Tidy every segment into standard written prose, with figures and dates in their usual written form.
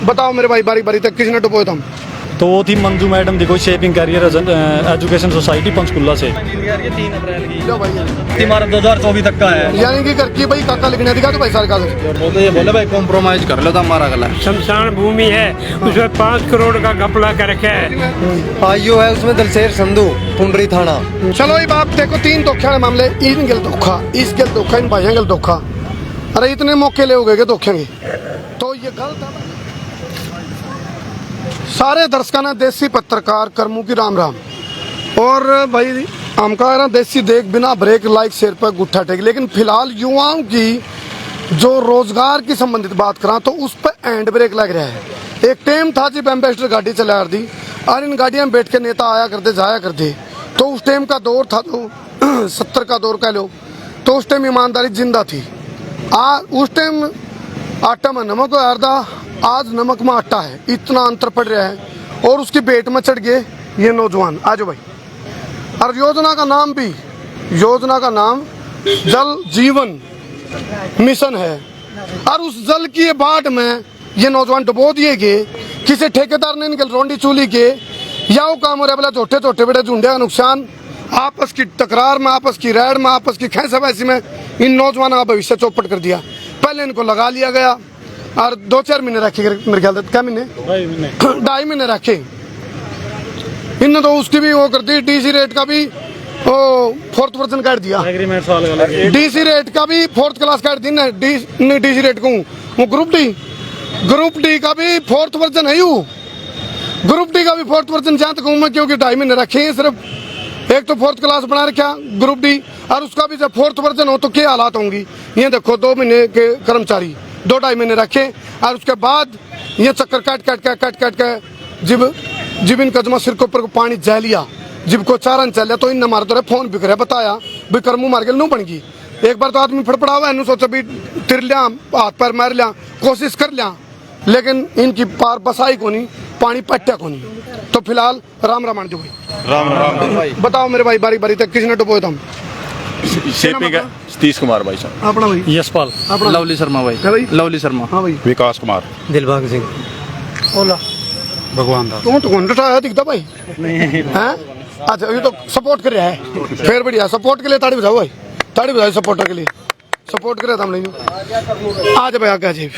बताओ मेरे भाई, बारी बारी तक किसने डुबोए तुम? तो वो थी मंजू मैडम, देखो shaping career education society Panchkula से। 3 अप्रैल की लो भाई, हमारा 2024 तक का है। यानी कि करके भाई काका लिखने दिखा तो भाई सारे कागज। वो तो ये बोले भाई कॉम्प्रोमाइज कर लो तो हमारा गला। शमशान भूमि है, उसमें 5 करोड़ का घपला कर रखा है। आईओ है उसमें, दलसेर संधू, पुंडरी थाना। चलो ये बात देखो, 3 धोखे वाले मामले, इन गिल धोखा, इस गिल धोखा, इन भाइयों गिल धोखा। अरे इतने मौके ले हो गए धोखे के, तो ये गलत है। सारे दर्शकों ने देसी पत्रकार कर्मू की राम राम। और भाई हम कह रहे हैं देसी देख बिना ब्रेक लाइक शेर पर गुट्ठा टेक। लेकिन फिलहाल युवाओं की जो रोजगार की संबंधित बात करा तो उस पर एंड ब्रेक लग रहा है। एक टाइम था जब एम्बेसडर गाड़ी चला रही और इन गाड़ियों में बैठ के नेता आया करते जाया करते, तो उस टाइम का दौर था, तो 70 का दौर कह लो, तो उस टाइम ईमानदारी जिंदा थी। उस टाइम आटा में नमक आरदा, आज नमक में आटा है, इतना अंतर पड़ रहा है। और उसकी पेट में चढ़ गए ये नौजवान। आज भाई, और योजना का नाम भी, योजना का नाम जल जीवन मिशन है। और उस जल की बाढ़ में ये नौजवान डुबो दिए गए। किसी ठेकेदार ने इनके रोंडी चूली के या वो काम हो रहा बोला, छोटे छोटे बेटे झुंडे का नुकसान, आपस की टकरार में, आपस की रैड में, आपस की खैसावैसी में इन नौजवानों का भविष्य चौपट कर दिया। पहले इनको लगा लिया गया और 2-4 महीने रखे, मेरे ख्याल से क्या महीने, 2.5 महीने रखे। इनने तो उसकी भी वो कर दी, डीसी रेट का भी वो 4th वर्जन काट दिया, एग्रीमेंट साल का लगे। डीसी रेट का भी 4th क्लास काट दी ना, डीसी रेट को वो ग्रुप डी का भी 4th वर्जन है। यू ग्रुप डी का भी 4th वर्जन जहाँ तक हूँ मैं, क्योंकि 2.5 महीने रखे हैं सिर्फ। एक तो 4th क्लास बना रखा ग्रुप डी, और उसका भी जब 4th वर्जन हो तो क्या हालात होंगी। ये देखो 2 महीने के कर्मचारी 2-2.5 महीने रखे, और उसके बाद ये चक्कर काट के जिब इन कदमा सिर के ऊपर पानी जा लिया, जिब को चारण चल लिया, तो इन मार दो फोन भी करे, बताया भी कर्मू मार के नू बन गई। एक बार तो आदमी फड़फड़ा हुआ है, सोचा भी तिर लिया, हाथ पैर मार लिया, कोशिश कर लिया, लेकिन इनकी पार बसाई को नहीं, पानी पट्टा को नहीं। तो फिलहाल राम राम जो भाई, राम भाई। बताओ मेरे भाई, बारी बारी तक किसने डुबोए तुम? शेपिंग है सतीश कुमार भाई साहब। अपना भाई, यशपाल, अपना लवली शर्मा भाई, है भाई, लवली शर्मा। हाँ भाई, विकास कुमार, दिलबाग सिंह, ओला भगवान दास। तुम तो कौन रटा दिखता भाई हैं? अच्छा, ये तो सपोर्ट कर रहा है, फिर बढ़िया। सपोर्ट के लिए ताड़ी बजाओ भाई, ताड़ी बजाओ सपोर्टर के लिए, सपोर्ट करे हम नहीं। आज भाई आगे जी,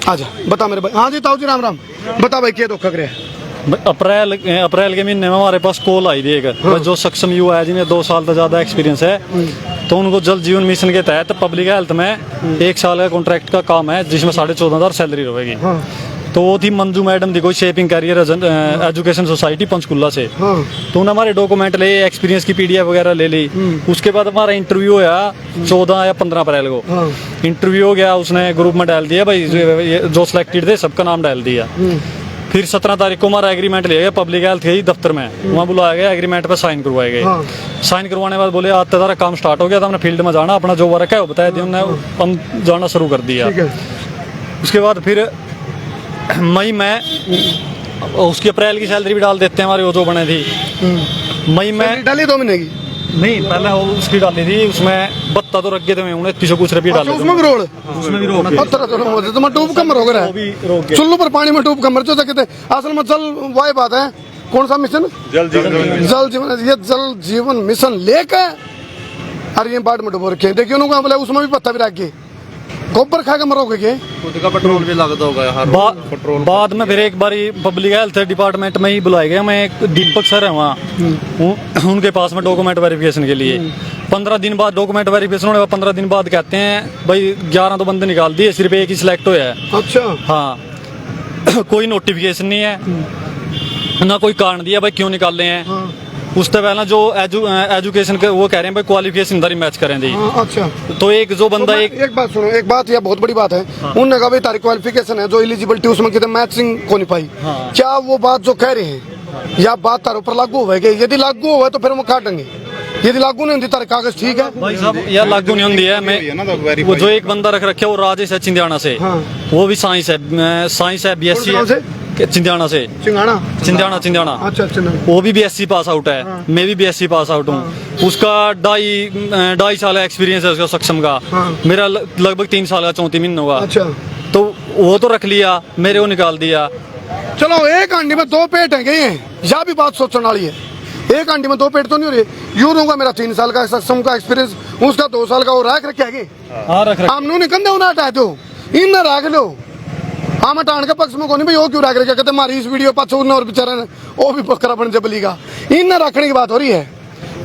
आजा बता मेरे भाई। हाँ जी ताऊ जी, राम राम। बता भाई क्या धोखा करे? अप्रैल के महीने में हमारे पास कॉल आई थी एक, जो सक्षम युवा है जिन्हें 2 साल से ज्यादा एक्सपीरियंस है, तो उनको जल जीवन मिशन के तहत पब्लिक हेल्थ में 1 साल का कॉन्ट्रैक्ट का काम है, जिसमें 14,500 सैलरी रहेगी। तो वो थी मंजू मैडम, देखो shaping career education society Panchkula से। तो उन्होंने हमारे डॉक्यूमेंट ले, एक्सपीरियंस की PDF वगैरह ले ली। उसके बाद हमारा इंटरव्यू होया 14 या 15 अप्रैल को। इंटरव्यू हो गया, उसने ग्रुप में डाल दिया भाई, जो सिलेक्टेड थे सबका नाम डाल दिया। फिर 17 तारीख को हमारा एग्रीमेंट लिया गया पब्लिक हेल्थ के ही दफ्तर में, वहाँ बुलाया गया, एग्रीमेंट पे साइन करवाए गए। साइन करवाने के बाद बोले आज तेरा काम स्टार्ट हो गया, तो हमने फील्ड में जाना, अपना जो वर्क है वो बताया दिया, हमने हम जाना शुरू कर दिया। उसके बाद फिर मई में उसकी अप्रैल की सैलरी भी डाल देते हैं हमारी, वो जो बने थी। मई में डाली 2 महीने की नहीं, पहले वो उसकी डाली थी, उसमें 72 तो रख गए थे, 29 कुछ रुपये डाले। उसमें भी रोड, उसमें भी रोक तो मैं डूब कमर हो गया, चुल्लू पर पानी में डूब कमर जो कहते। असल में जल वाई बात है, कौन सा मिशन? जल जीवन। ये जल जीवन मिशन लेकर अरे ये बाढ़ में डुबो रखे। देखिए उन्होंने बोला उसमें भी पत्ता भी रख के गोबर खा के मरोगे के, खुद का पेट्रोल भी लगता होगा हर पेट्रोल। बाद में फिर एक बारी पब्लिक हेल्थ डिपार्टमेंट में ही बुलाए गए, मैं एक दीपक सर है वहाँ, उनके पास में डॉक्यूमेंट वेरिफिकेशन के लिए। 15 दिन बाद डॉक्यूमेंट वेरिफिकेशन होने 15 दिन बाद कहते हैं भाई 11 तो बंदे निकाल दिए, सिर्फ एक ही सिलेक्ट हुआ है। अच्छा, हाँ कोई नोटिफिकेशन नहीं है, ना कोई कारण दिया भाई क्यों निकाल रहे हैं। उससे पहले जो एजुकेशन के वो कह रहे हैं भाई क्वालिफिकेशन इधर ही मैच करें दी। अच्छा, तो एक जो बंदा तो एक बात सुनो, एक बात यह बहुत बड़ी बात है। उन्होंने कहा भाई तारी क्वालिफिकेशन है, जो एलिजिबिलिटी उसमें कितने मैचिंग को नहीं पाई। क्या वो बात जो कह रहे हैं या बात तार ऊपर लागू होगी? यदि लागू हुआ तो फिर वो काटेंगे, यदि लागू नहीं होती तारे कागज ठीक है भाई साहब, यार लागू नहीं होती है। मैं वो जो एक बंदा रख रखे वो राजेश है चिंदियाना से, वो भी साइंस है BSc चिंदियाना से, चिंदियाना। अच्छा, वो भी BSc पास आउट है, मैं भी BSc पास आउट हूँ। उसका 2.5 साल एक्सपीरियंस है उसका सक्षम का, मेरा लगभग 3 साल का 34 महीने होगा। अच्छा, तो वो तो रख लिया, मेरे को निकाल दिया। चलो एक हांडी में 2 पेट है गए हैं, यह भी बात सोचने वाली है। एक हांडी में 2 पेट तो नहीं हो रही। यूं रहूंगा, मेरा 3 साल का सक्षम का एक्सपीरियंस, उसका 2 साल का वो रख रखे आगे। हाँ रख रख। हमने निकंदे उन्हें हटा दो, इन ना रख लो। हम हटाण के पक्ष में को नहीं भाई, वो क्यों रख रखे, कहते हमारी इस वीडियो पाछो और बेचारा वो भी बकरा बन जबलीगा, इन ना रखने की बात हो रही है।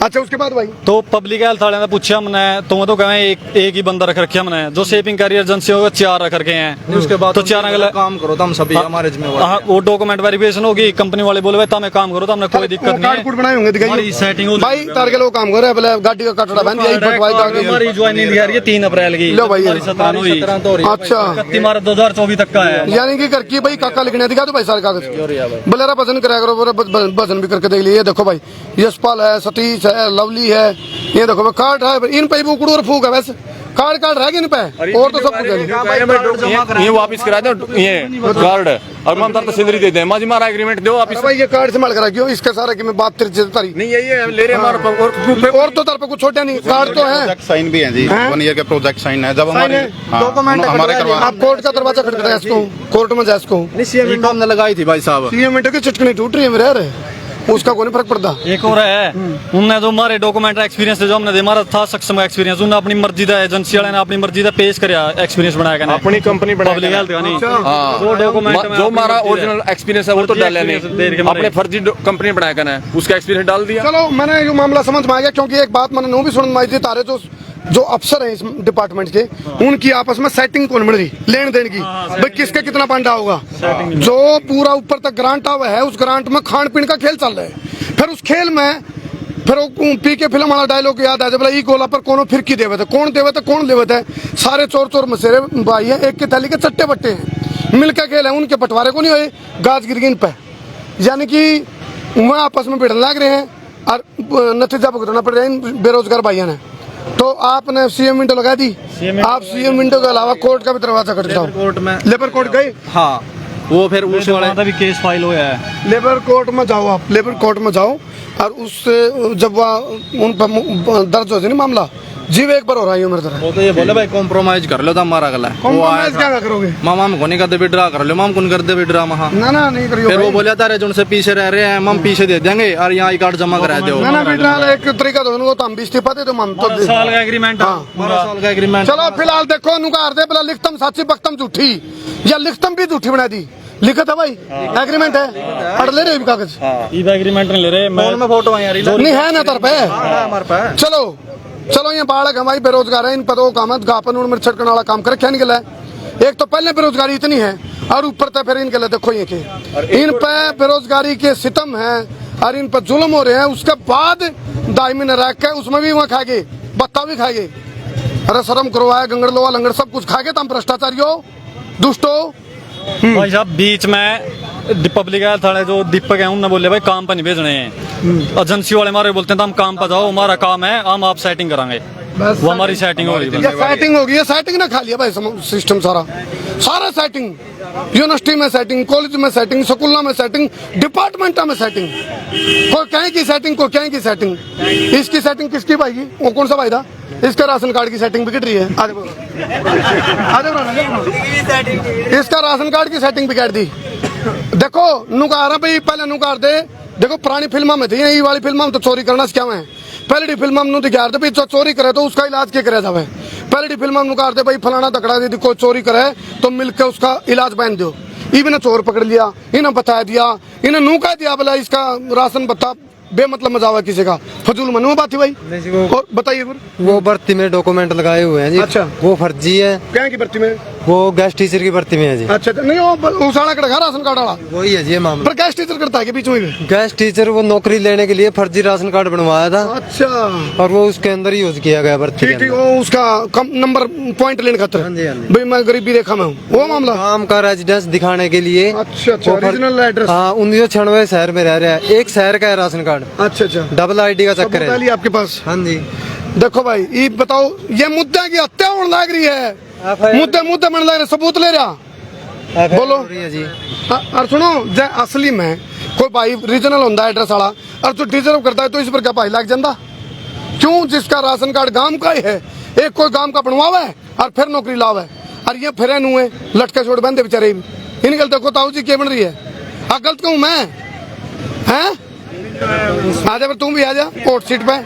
अच्छा उसके बाद भाई तो पब्लिक हेल्थ वाले ने पूछा हमने, तो कहें एक ही बंदा रख रखे हमने, जो शेपिंग करी एजेंसी होगा 4 रख रखे हैं। उसके बाद तो 4 अगले काम करो तो हम सभी हमारे जिम्मेवार। हाँ, वो डॉक्यूमेंट वेरिफिकेशन होगी, कंपनी वाले बोले भाई तुम काम करो, तो हमने कोई दिक्कत नहीं कार्ड है। कूड बनाए होंगे दिखाइए हमारी सेटिंग हो भाई, तार के लोग काम कर रहे हैं, पहले गाड़ी का कटड़ा बंद दिया, पटवाई का हमारी ज्वाइनिंग है 3 अप्रैल की, लो भाई, हमारी 17 हुई। अच्छा 31 मार्च 2024 तक का है। यानी कि करके भाई काका लिखने दिखा दो भाई सारे कागज, बलेरा वजन कराया करो, वजन भी करके देख लिए। देखो भाई यशपाल है, सतीश है, लवली है, ये देखो भाई कार्ड है, इन पे भी उकड़ू और फूक है, वैसे कार्ड रह गए इन पे, और तो सब कुछ है। ये वापस करा दो ये कार्ड, और हम तर तहसीलदारी दे दें, माजी मारा एग्रीमेंट दो वापस। भाई ये कार्ड संभाल कर रखियो, इसके सारा की मैं बात तेरी तारी नहीं यही ले रहे हमारे और तो तरफ कुछ छोटे नहीं, कार्ड तो है। प्रोजेक्ट साइन भी है जी, हैं? 1 ईयर के प्रोजेक्ट साइन है। जब साइन हमारे है, डॉक्यूमेंट हमारे करवा आप कोर्ट का दरवाजा खटखटाया इसको, कोर्ट में जा इसको। सीएम हमने लगाई थी भाई साहब। 3 मिनट की चटकनी टूट रही है मेरे यार, उसका कोई नहीं फर्क पड़ता। एक और है, उनने जो हमारे डॉक्यूमेंट एक्सपीरियंस जो हमने हमारा था सक्षम एक्सपीरियंस, उन्होंने अपनी मर्जी का एजेंसी वाले ने अपनी मर्जी का पेश करया एक्सपीरियंस बनाया ना अपनी कंपनी बना पब्लिक हेल्थ का नहीं। हाँ। वो डॉक्यूमेंट में जो हमारा ओरिजिनल एक्सपीरियंस है वो तो डाला नहीं, अपने फर्जी कंपनी बनाया करना, उसका एक्सपीरियंस डाल दिया। चलो मैंने ये मामला समझ में आ गया, क्योंकि एक बात मैंने नो भी सुन में आई थी, तारे जो अफसर हैं इस डिपार्टमेंट के, उनकी आपस में सेटिंग कौन मिल रही, लेन देन की, भाई किसका कितना पांडा होगा। जो पूरा ऊपर तक ग्रांट आवा है, उस ग्रांट में खान पीन का खेल चल रहा है। फिर उस खेल में फिर वो पी के फिल्म वाला डायलॉग याद आ जाए, बोला ई गोला पर कोनो फिरकी देवत है, कौन देवत है, कौन देवत है। सारे चोर चोर मसेरे भाई है, एक की थैली के चट्टे बट्टे हैं, मिलकर खेल है, उनके बंटवारे को नहीं हुए, गाज गिर गई इन पे, यानी कि वह आपस में भिड़ने लग रहे हैं और नतीजा भुगतना पड़ रहा है इन बेरोजगार भाइयों ने। तो आपने सीएम विंडो लगा दी, आप सीएम विंडो के अलावा कोर्ट का भी दरवाजा खटखटाओ। कोर्ट में लेबर कोर्ट गए, हाँ वो फिर उस वाले भी केस फाइल हुआ है। लेबर कोर्ट में जाओ, आप लेबर कोर्ट में जाओ, और उससे जब वह उन पर दर्ज हो जाए ना मामला, जीव एक बार हो रहा है मेरे तरह। वो तो ये बोले भाई कॉम्प्रोमाइज कर लो तो हमारा गला। कॉम्प्रोमाइज क्या करोगे? मामा हम कोनी कर दे विड्रा कर लो, माम कौन कर दे विड्रा महा। ना नहीं करियो फिर वो भाई। बोले तारे जो उनसे पीछे रह रहे हैं, हम पीछे दे देंगे और यहाँ आई कार्ड जमा करा दो। ना विड्रॉल एक तरीका तो उनको तो हम भी इस्तीफा दे, तो हम तो 12 साल का एग्रीमेंट। हाँ। 12 साल का एग्रीमेंट। चलो फिलहाल देखो नुकार दे, बोला लिखतम साची बख्तम झूठी, या लिखतम भी झूठी बना दी, लिखा था भाई एग्रीमेंट है, अड़ ले रहे हो कागज, ई एग्रीमेंट नहीं ले रहे, फोन में फोटो है यार, नहीं है ना तरफ है। हमारे पास। चलो चलो ये बालक हमारी बेरोजगार है, इन पदों कामत गापन उड़ मिर्च छटकने वाला काम करे, क्या निकला है। एक तो पहले बेरोजगारी इतनी है, और ऊपर तो फिर इनके लिए देखो ये के इन पे बेरोजगारी के सितम है, और इन पर जुल्म हो रहे हैं। उसके बाद दायमी ने रख के उसमें भी वहाँ खाएंगे, बत्ता भी खाएंगे। अरे शर्म करवाया, गंगड़ लोहा लंगड़ सब कुछ खाएंगे, तुम भ्रष्टाचारी हो, दुष्ट हो। भाई साहब बीच में पब्लिक हेल्थ वाले जो दीपक है उन्होंने बोले भाई काम पर नहीं भेजने हैं, एजेंसी वाले हमारे बोलते हैं तो हम काम पर जाओ, हमारा काम है, हम आप सेटिंग कराएंगे, वो हमारी सेटिंग हो रही है। ये सेटिंग होगी, ये सेटिंग ना खा लिया भाई सिस्टम सारा सेटिंग, यूनिवर्सिटी में सेटिंग, कॉलेज में सेटिंग, स्कूल में सेटिंग, डिपार्टमेंट में सेटिंग, कोई कहीं की सेटिंग, कोई कहीं की सेटिंग। इसकी सेटिंग किसकी भाई की, वो कौन सा भाई था, इसका राशन कार्ड की सेटिंग बिगड़ रही है। इसका राशन कार्ड की सेटिंग बिगाड़ दी। देखो नुकार भाई, पहले नुकार दे, देखो पुरानी फिल्मों में थी, ये वाली फिल्मों में तो चोरी करना क्या है, पहले फिल्म में दिखा दे भाई चोरी करे तो उसका इलाज क्या करे जावे। पहले फिल्म में कार दे भाई फलाना तकड़ा दे, कोई चोरी करे तो मिलकर उसका इलाज बहन दो। इन्हें चोर पकड़ लिया, इन्हें बता दिया, इन्हें नू कह दिया बोला इसका राशन बता बेमतलब मजावा किसी का, फजूल मनु बात थी भाई। और बताइए वो भर्ती में डॉक्यूमेंट लगाए हुए हैं जी। अच्छा। वो फर्जी है। क्या की भर्ती में? वो गेस्ट टीचर की भर्ती में है जी। अच्छा नहीं वो साड़ा कड़ा राशन कार्ड वाला वही है जी ये मामला। पर गेस्ट टीचर करता है कि बीच में भी? गेस्ट टीचर वो नौकरी लेने के लिए फर्जी राशन कार्ड बनवाया था। अच्छा। और वो उसके अंदर ही यूज किया गया भर्ती के ठीक, अंदर। वो उसका कम नंबर पॉइंट लेने खातिर, हाँ जी, हाँ जी। भाई मैं गरीबी रेखा में हूँ, वो मामला। काम का रेजिडेंस दिखाने के लिए। अच्छा अच्छा, ओरिजिनल एड्रेस। हाँ 1996 शहर में रह रहा है, एक शहर का है राशन कार्ड, अच्छा अच्छा, डबल आईडी का चक्कर है आपके पास। हाँ जी। देखो भाई ये बताओ, ये मुद्दे की हत्या होने लग रही है, मुद्दे मन लग रहे, सबूत ले रहा, बोलो। हो रही है जी। और सुनो जे असली में कोई भाई रीजनल होता है एड्रेस वाला, और जो डिजर्व करता है तो इस पर क्या भाई लग जाता क्यों? जिसका राशन कार्ड गांव का ही है, एक कोई गांव का बनवावे और फिर नौकरी लावे, और ये फिर हुए लटके छोड़ बंदे बेचारे इन गलत को ताऊ जी क्या बन रही है हाँ गलत कहूँ मैं हैं आजा पर तुम भी आजा कोर्ट सीट पे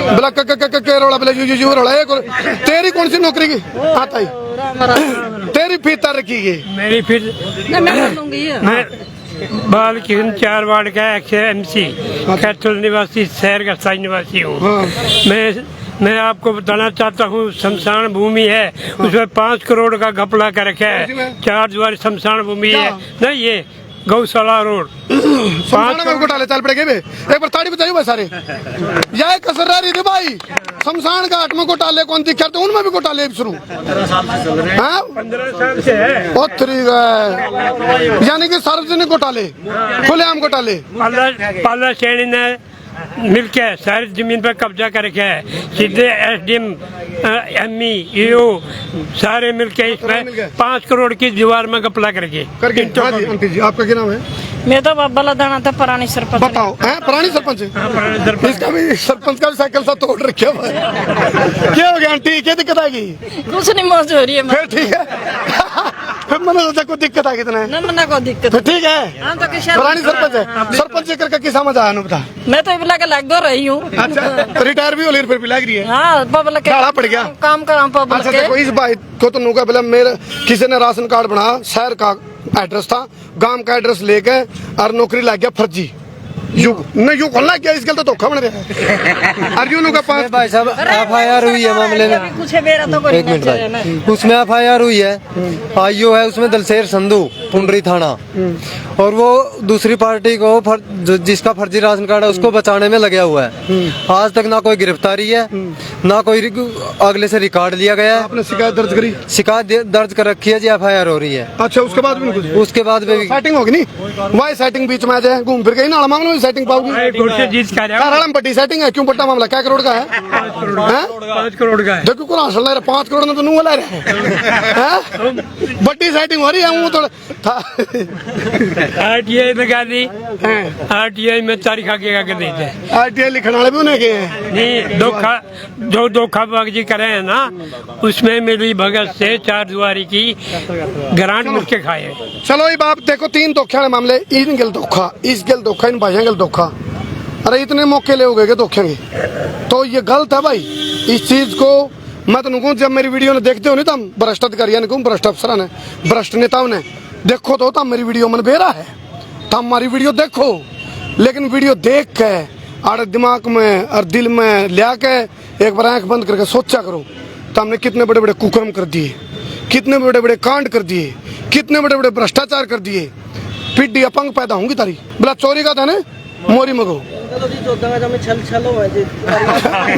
बोला के रोला बोला यू रोला तेरी कौन सी नौकरी की आता ही तेरी फीता रखी गई मेरी फिर मैं बाल किशन 4 वार्ड का MC कैथल निवासी शहर का स्थायी निवासी हूँ। मैं आपको बताना चाहता हूँ शमशान भूमि है उसमें 5 करोड़ का घपला कर रखा है। 4 द्वार शमशान भूमि है नहीं ये गौशाला रोड शमशान में घोटाले चल पड़ेगे बे एक बार ताड़ी बताइए भाई सारे यह कसर रही थी भाई शमशान घाट में घोटाले कौन दिखा थे उनमें भी घोटाले शुरू 15 साल से है। यानी कि सार्वजनिक घोटाले खुलेआम घोटाले पाला सैनी ने मिलकर सारी जमीन पर कब्जा कर रखा है सीधे SDM ME EO सारे मिलकर इसमें 5 करोड़ की दीवार में घपला करके हाँ जी आंटी जी आपका क्या नाम है मैं तो बाबा लदाना था पुरानी सरपंच बताओ हैं पुरानी सरपंच इसका भी सरपंच का भी साइकिल सा तोड़ रखे हुआ है क्या हो गया आंटी क्या दिक्कत आएगी कुछ नहीं मौज हो रही है फिर ठीक है फिर मैंने सोचा कोई दिक्कत आ कितना ना मना को दिक्कत फिर ठीक है हाँ तो किसी पुरानी सरपंच है सरपंच करके किसा मजा आया बता मैं तो इबला के लग दो रही हूँ अच्छा रिटायर भी हो ली फिर भी लग रही है हाँ पब्लिक काला पड़ गया काम करा अच्छा पब्लिक देखो इस बात को तो नूका पहले मेरे किसी ने राशन कार्ड बना शहर का एड्रेस था गांव का एड्रेस लेके और नौकरी लग गया फर्जी यू खोलना क्या इसके तो धोखा बन रहा है अर्जुन का पास भाई साहब FIR हुई है मामले में कुछ है मेरा तो कोई एक मिनट भाई उसमें FIR हुई है IO है उसमें दलसेर संधू पुंडरी थाना और वो दूसरी पार्टी को जिसका फर्जी राशन कार्ड है उसको बचाने में लगा हुआ है। आज तक ना कोई गिरफ्तारी है ना कोई अगले से रिकॉर्ड लिया गया है। आपने शिकायत दर्ज करी शिकायत दर्ज कर रखी है जी FIR हो रही है। अच्छा उसके बाद भी कुछ उसके बाद भी सेटिंग होगी नहीं वही सेटिंग बीच में आ जाए घूम फिर गई ना मामले में सेटिंग पाओगी जीत का में पट्टी सेटिंग है क्यों पट्टा मामला क्या करोड़ का है 5 करोड़ का है देखो कौन हंस रहा है 5 करोड़ में तो नू ला रहे हैं बट्टी सेटिंग हो रही है वो तो RTI लगा दी RTI में तारीख आगे का दे दे RTI लिखने वाले भी उन्हें के हैं नहीं धोखाबाजी करे हैं ना उसमें मिली भगत से 4 दुआरी की ग्रांट मिलके खाए। चलो ये बाप देखो 3 धोखे वाले मामले इन गल धोखा इस गल धोखा इन भाइयों गल धोखा अरे इतने मौके ले हो गए धोखे के तो ये गलत है भाई। इस चीज को मैं तो कहूँ जब मेरी वीडियो ने देखते हो नहीं तम भ्रष्ट अधिकारियों ने कहूँ भ्रष्ट अफसर ने भ्रष्ट नेताओं ने देखो तो तम मेरी वीडियो मन बेरा है तम हमारी वीडियो देखो लेकिन वीडियो देख के और दिमाग में और दिल में लिया के एक बार आंख बंद करके सोचा करो तो हमने कितने बड़े बड़े कुकर्म कर दिए कितने बड़े बड़े कांड कर दिए कितने बड़े बड़े भ्रष्टाचार कर दिए पीढ़ी अपंग पैदा होंगी तारी बोला चोरी का था ना मोरी मगो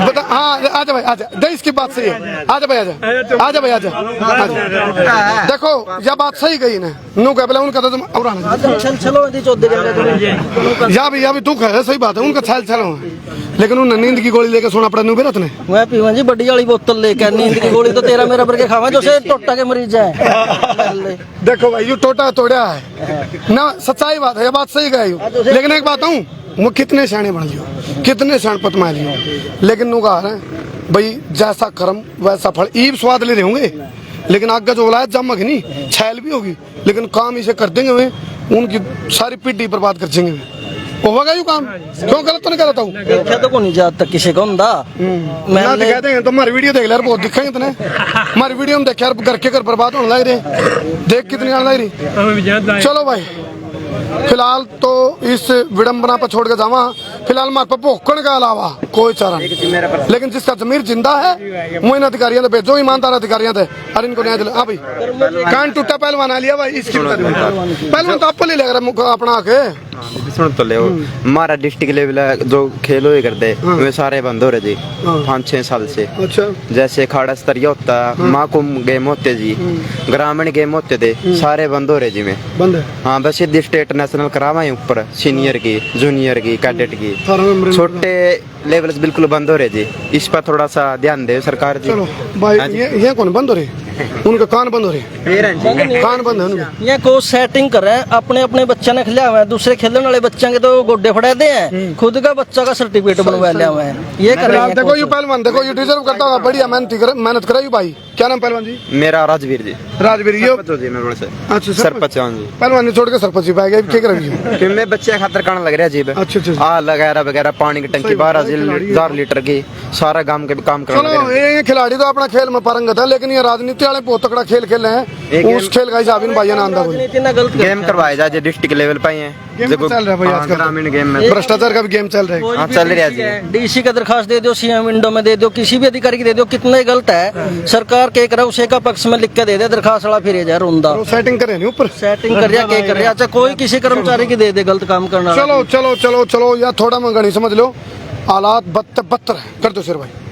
बता हाँ आजा भाई आजा दे इसकी बात सही है आजा भाई आजा भाई आजा देखो यह बात सही गई ना नू कह बोला उनका तो तुम और या भी दुख है सही बात है उनका छल छलो लेकिन उन्हें नींद की गोली लेकर सोना पड़ा नू बेरत ने मैं पीवा जी बड़ी वाली बोतल लेकर नींद की गोली तो तेरा मेरा भर के खावा जो से टोटा के मरीज है। देखो भाई यू टोटा तोड़ा है ना सच्चाई बात है ये बात सही गई लेकिन एक बात हूँ वो कितने सियाने बन लियो कितने सियाण पतमा लियो लेकिन नु कहा है भाई जैसा कर्म वैसा फल ईब स्वाद ले रहे होंगे लेकिन आगे जो औलाद जमक नहीं छैल भी होगी लेकिन काम इसे कर देंगे वे उनकी सारी पीढ़ी बर्बाद कर देंगे होगा यू काम क्यों गलत तो नहीं करता हूँ देखा तो कौन जात तक किसी को हुंदा मैं दिखा देंगे तो हमारी वीडियो देख ले बहुत दिखेंगे इतने हमारी वीडियो में देखा घर के घर बर्बाद होने लग रहे देख कितनी आने लग रही। चलो भाई फिलहाल तो इस विडंबना पर छोड़ के जावा फिलहाल हमारे पर भोकण के अलावा कोई चारा नहीं लेकिन जिसका जमीर जिंदा है वो इन अधिकारियों ने भेजो ईमानदार अधिकारियों थे और इनको न्याय दिला। हाँ भाई कान टूटा पहलवान आ लिया भाई इसकी पहलवान तो आपको ले लगा अपना आके सुन तो ले हमारा डिस्ट्रिक्ट लेवल जो खेल हुए करते वे सारे बंद हो रहे जी 5-6 साल से। अच्छा जैसे खाड़ा स्तरीय होता महाकुंभ गेम होते जी ग्रामीण गेम होते थे सारे बंद हो रहे जी में बंद है। हाँ बस ये स्टेट नेशनल करावा ऊपर सीनियर की जूनियर की कैडेट की छोटे लेवल बिल्कुल बंद हो रहे जी इस पर थोड़ा सा ध्यान दे सरकार जी। चलो भाई ये कौन बंद हो रहे उनका कान बंद हो रहे कान बंद है उनके ये को सेटिंग कर रहे हैं अपने अपने बच्चे ने खिलाया हुआ है दूसरे खेलने वाले बच्चों के तो गोड्डे फड़ाते हैं खुद का बच्चा का सर्टिफिकेट बनवा लिया हुआ है ये कर रहे हैं। देखो ये पहलवान देखो ये डिजर्व करता होगा बढ़िया मेहनत करे भाई क्या नाम पहलवान जी? मेरा राजवीर जी। राजवीर ये सरपंच हो जी मैं बड़े से। अच्छा सरपंच हाँ जी। पहलवान छोड़ के सरपंच पा गया क्या करेंगे? कि मैं बच्चे खातर करने लग रहा जी। अच्छा आ वगैरह वगैरह पानी की टंकी 12,000 लीटर की सारा गांव के भी काम करने चलो ये खिलाड़ी तो अपना खेल में पारंगत है, लेकिन ये राजनीति वाले बहुत तकड़ा खेल खेले हैं। उस खेल का हिसाब इन भाइयों ने आंदा गेम करवाए जाए डिस्ट्रिक्ट लेवल पे है। गेम चल रहा है भाई आजकल, ग्रामीण गेम में भ्रष्टाचार का भी गेम चल रहा है। हाँ चल रहा जी। डीसी का दरखास्त दे दो, सीएम विंडो में दे दो, किसी भी अधिकारी की दे दो, कितना ही गलत है। सरकार के करा उसे का पक्ष में लिख के दे दे, दरखास्त वाला फिर जा रोंदा सेटिंग करे नहीं ऊपर सेटिंग कर रहा कर रहा। अच्छा कोई किसी कर्मचारी की दे दे गलत काम करना। चलो चलो चलो चलो यार थोड़ा मंगनी समझ लो, हालात बदतर है। कर दो शेर भाई।